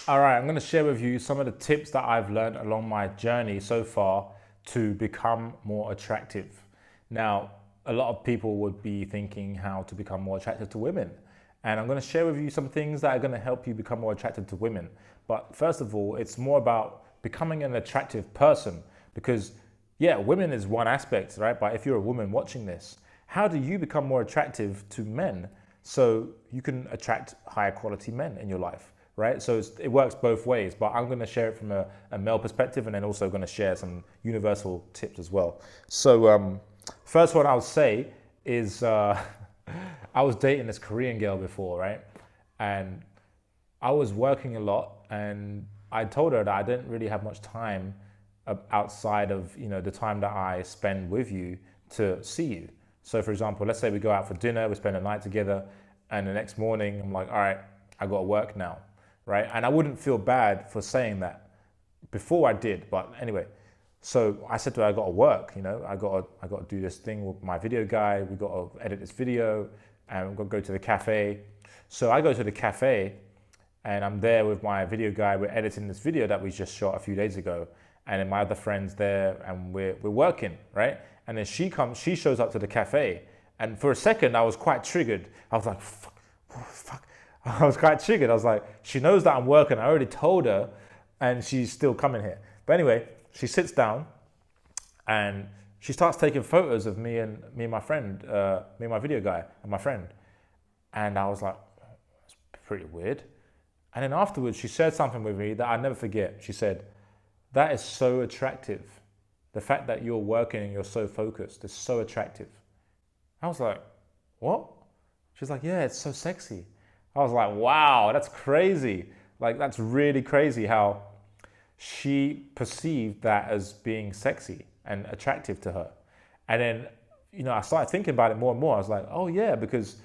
All right, I'm going to share with you some of the tips that I've learned along my journey so far to become more attractive. Now, a lot of people would be thinking how to become more attractive to women. And I'm going to share with you some things that are going to help you become more attractive to women. But first of all, it's more about becoming an attractive person because, yeah, women is one aspect, right? But if you're a woman watching this, how do you become more attractive to men so you can attract higher quality men in your life? Right? So it works both ways, but I'm going to share it from a male perspective and then also going to share some universal tips as well. So, first one I would say is I was dating this Korean girl before, right? And I was working a lot and I told her that I didn't really have much time outside of, the time that I spend with you to see you. So for example, let's say we go out for dinner, we spend a night together, and the next morning I'm like, all right, I got to work now, right? And I wouldn't feel bad for saying that. Before I did, but anyway. So I said to her, I got to work, I got to do this thing with my video guy. We got to edit this video, and we've got to go to the cafe. So I go to the cafe, and I'm there with my video guy. We're editing this video that we just shot a few days ago, and then my other friend's there, and we're working, right? And then she shows up to the cafe, and for a second I was quite triggered. I was like, fuck, fuck. I was quite triggered. I was like, she knows that I'm working. I already told her, and she's still coming here. But anyway, she sits down, and she starts taking photos of me and my friend, me and my video guy, and my friend. And I was like, that's pretty weird. And then afterwards, she shared something with me that I'll never forget. She said, that is so attractive. The fact that you're working and you're so focused is so attractive. I was like, what? She's like, yeah, it's so sexy. I was like, wow, that's crazy. Like, that's really crazy how she perceived that as being sexy and attractive to her. And then, I started thinking about it more and more. I was like, oh yeah, because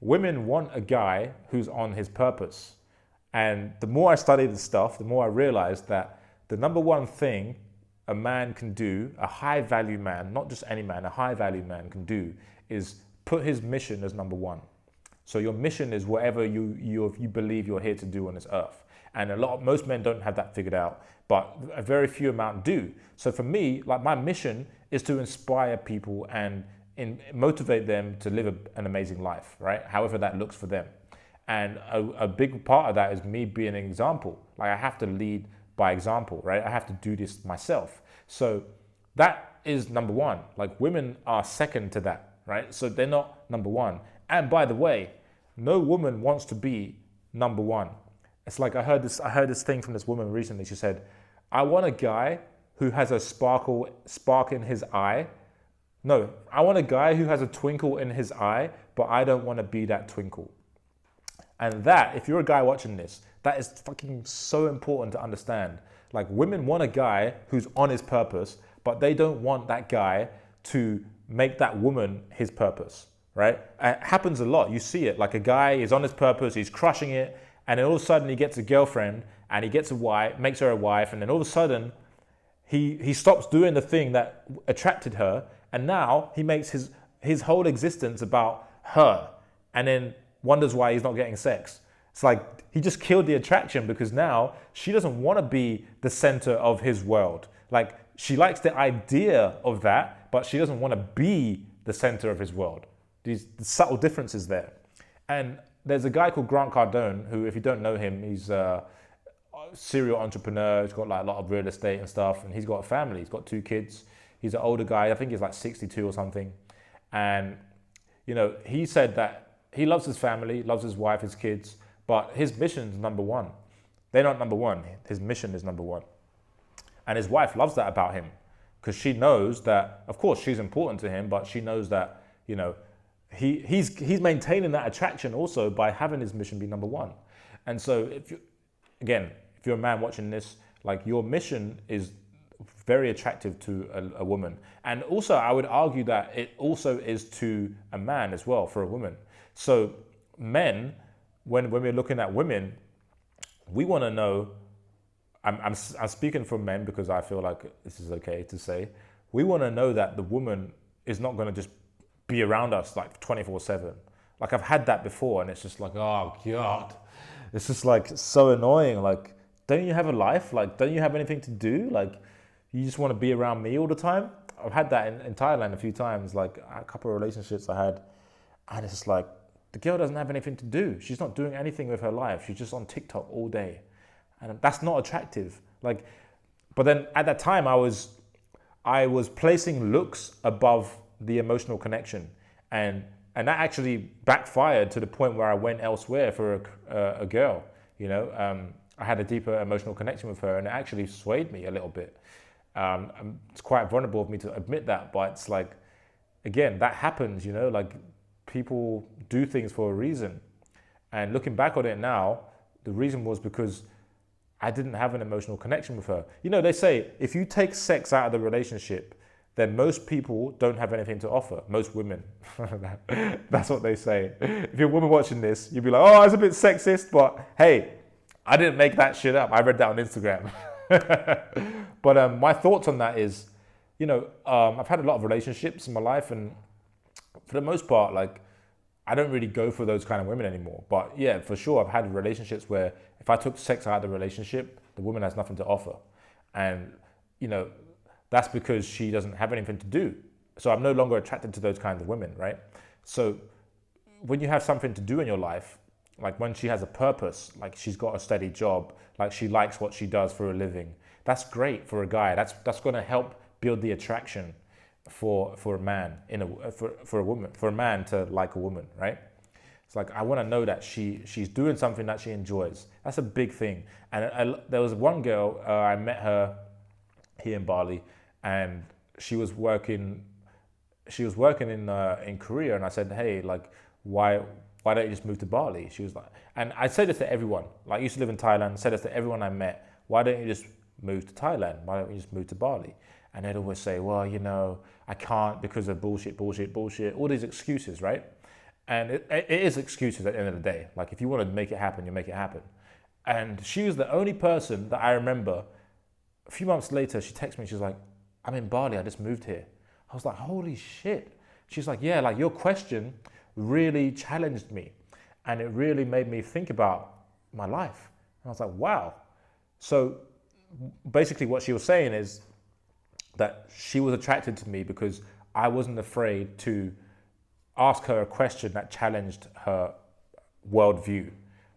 women want a guy who's on his purpose. And the more I studied this stuff, the more I realized that the number one thing a man can do, a high value man, not just any man, a high value man can do is put his mission as number one. So your mission is whatever you believe you're here to do on this earth. And most men don't have that figured out, but a very few amount do. So for me, like my mission is to inspire people and motivate them to live an amazing life, right? However that looks for them. And a big part of that is me being an example. Like I have to lead by example, right? I have to do this myself. So that is number one. Like women are second to that, right? So they're not number one. And by the way, no woman wants to be number one. It's like I heard this thing from this woman recently. She said, I want a guy who has a spark in his eye. No, I want a guy who has a twinkle in his eye, but I don't want to be that twinkle. And that, if you're a guy watching this, that is fucking so important to understand. Like women want a guy who's on his purpose, but they don't want that guy to make that woman his purpose, right? It happens a lot. You see it. Like a guy is on his purpose, he's crushing it, and then all of a sudden he gets a girlfriend and he gets a wife, makes her a wife, and then all of a sudden he stops doing the thing that attracted her, and now he makes his whole existence about her, and then wonders why he's not getting sex. It's like he just killed the attraction because now she doesn't want to be the center of his world. Like she likes the idea of that, but she doesn't want to be the center of his world. These subtle differences there. And there's a guy called Grant Cardone who, if you don't know him, he's a serial entrepreneur. He's got like a lot of real estate and stuff, and he's got a family. He's got 2 kids. He's an older guy. I think he's like 62 or something. And he said that he loves his family, loves his wife, his kids, but his mission is number one. They're not number one. His mission is number one. And his wife loves that about him because she knows that, of course, she's important to him, but she knows that, he's maintaining that attraction also by having his mission be number one. And so if you're a man watching this, like your mission is very attractive to a woman. And also I would argue that it also is to a man as well for a woman. So men, when we're looking at women, we want to know, I'm speaking for men because I feel like this is okay to say, we want to know that the woman is not going to just be around us like 24/7. Like I've had that before and it's just like, oh God, it's just like so annoying. Like don't you have a life? Like, don't you have anything to do? Like, you just want to be around me all the time? I've had that in Thailand a few times, like a couple of relationships I had. And it's just like, the girl doesn't have anything to do. She's not doing anything with her life. She's just on TikTok all day. And that's not attractive. Like, but then at that time I was placing looks above the emotional connection. And that actually backfired to the point where I went elsewhere for a girl, I had a deeper emotional connection with her, and it actually swayed me a little bit. It's quite vulnerable of me to admit that, but it's like, again, that happens, like people do things for a reason. And looking back on it now, the reason was because I didn't have an emotional connection with her. They say if you take sex out of the relationship, then most people don't have anything to offer. Most women. That's what they say. If you're a woman watching this, you'll be like, oh, it's a bit sexist, but hey, I didn't make that shit up. I read that on Instagram. But my thoughts on that is, I've had a lot of relationships in my life, and for the most part, like, I don't really go for those kind of women anymore. But yeah, for sure, I've had relationships where if I took sex out of the relationship, the woman has nothing to offer. And, that's because she doesn't have anything to do. So I'm no longer attracted to those kinds of women, right? So when you have something to do in your life, like when she has a purpose, like she's got a steady job, like she likes what she does for a living, that's great for a guy. That's going to help build the attraction for a man for a woman, for a man to like a woman, right? It's like, I want to know that she's doing something that she enjoys. That's a big thing. And there was one girl, I met her here in Bali, and she was working in Korea, and I said, hey, like, why don't you just move to Bali? She was like, and I said this to everyone. Like, I used to live in Thailand, said this to everyone I met. Why don't you just move to Thailand? Why don't you just move to Bali? And they'd always say, well, I can't because of bullshit, all these excuses, right? And it is excuses at the end of the day. Like, if you want to make it happen, you make it happen. And she was the only person that I remember. A few months later, she texted me, she's like, I'm in Bali, I just moved here. I was like, holy shit. She's like, yeah, like your question really challenged me, and it really made me think about my life. And I was like, wow. So basically what she was saying is that she was attracted to me because I wasn't afraid to ask her a question that challenged her worldview,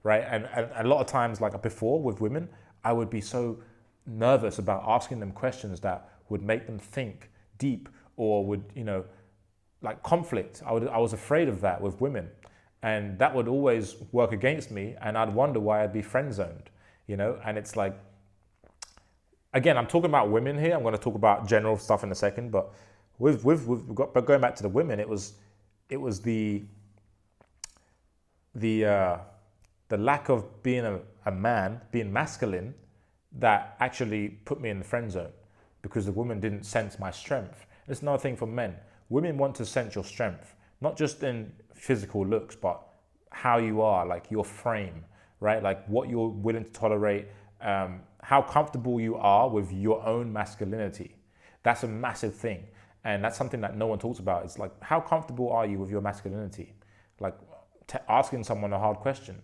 right? And a lot of times, like before with women, I would be so nervous about asking them questions that would make them think deep, or would, like conflict. I was afraid of that with women, and that would always work against me, and I'd wonder why I'd be friend zoned, and it's like, again, I'm talking about women here. I'm going to talk about general stuff in a second, but but going back to the women, it was the lack of being a man, being masculine, that actually put me in the friend zone, because the woman didn't sense my strength. It's another thing for men. Women want to sense your strength, not just in physical looks, but how you are, like your frame, right? Like what you're willing to tolerate, how comfortable you are with your own masculinity. That's a massive thing. And that's something that no one talks about. It's like, how comfortable are you with your masculinity? Like asking someone a hard question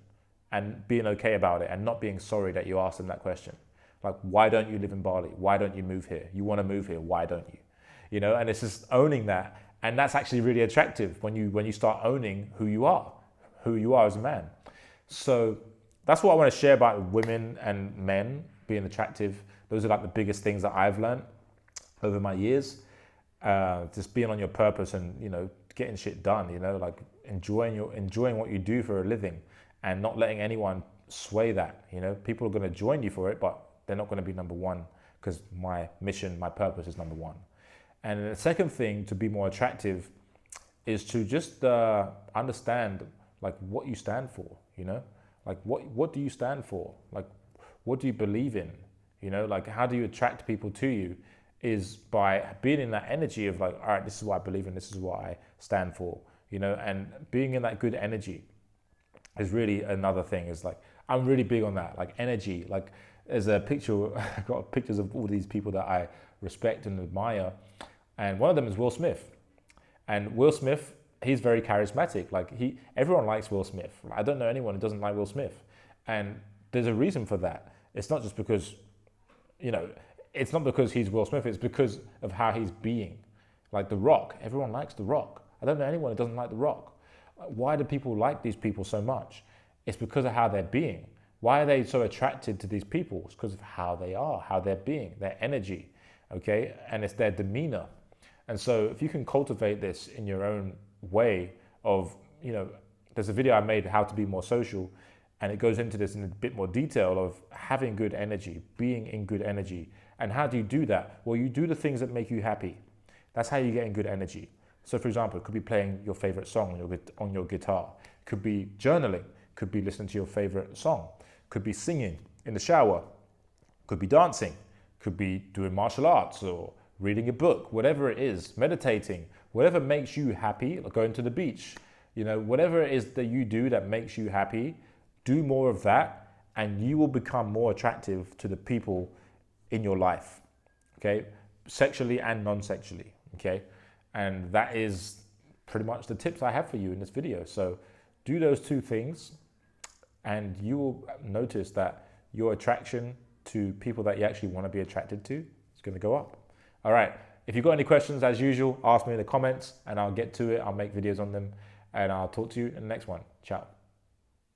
and being okay about it, and not being sorry that you asked them that question. Like, why don't you live in Bali? Why don't you move here? You want to move here. Why don't you? And it's just owning that. And that's actually really attractive when you start owning who you are as a man. So that's what I want to share about women and men being attractive. Those are like the biggest things that I've learned over my years. Just being on your purpose and, getting shit done, like enjoying what you do for a living, and not letting anyone sway that. People are going to join you for it, but they're not going to be number one, because my mission, my purpose is number one. And the second thing to be more attractive is to just understand like what you stand for, like what do you stand for? Like, what do you believe in? Like, how do you attract people to you? Is by being in that energy of like, all right, this is what I believe in, this is what I stand for, and being in that good energy is really another thing. Is like, I'm really big on that, like energy. Like, there's a picture, I got pictures of all these people that I respect and admire, and one of them is Will Smith. And Will Smith, he's very charismatic. Like, everyone likes Will Smith. I don't know anyone who doesn't like Will Smith, and there's a reason for that. It's not just because, you know, it's not because he's Will Smith, it's because of how he's being. Like The Rock, everyone likes The Rock. I don't know anyone who doesn't like The Rock. Why do people like these people so much? It's because of how they're being. Why are they so attracted to these people? It's because of how they are, how they're being, their energy, okay? And it's their demeanor. And so if you can cultivate this in your own way of, you know, there's a video I made, how to be more social, and it goes into this in a bit more detail of having good energy, being in good energy. And how do you do that? Well, you do the things that make you happy. That's how you get in good energy. So for example, it could be playing your favorite song on your guitar. It could be journaling. It could be listening to your favorite song. It could be singing in the shower. It could be dancing. It could be doing martial arts or reading a book, whatever it is, meditating, whatever makes you happy, like going to the beach. You know, whatever it is that you do that makes you happy, do more of that and you will become more attractive to the people in your life, okay? Sexually and non-sexually, okay? And that is pretty much the tips I have for you in this video. So do those two things and you will notice that your attraction to people that you actually want to be attracted to is going to go up. All right, if you've got any questions, as usual, ask me in the comments and I'll get to it. I'll make videos on them and I'll talk to you in the next one. Ciao.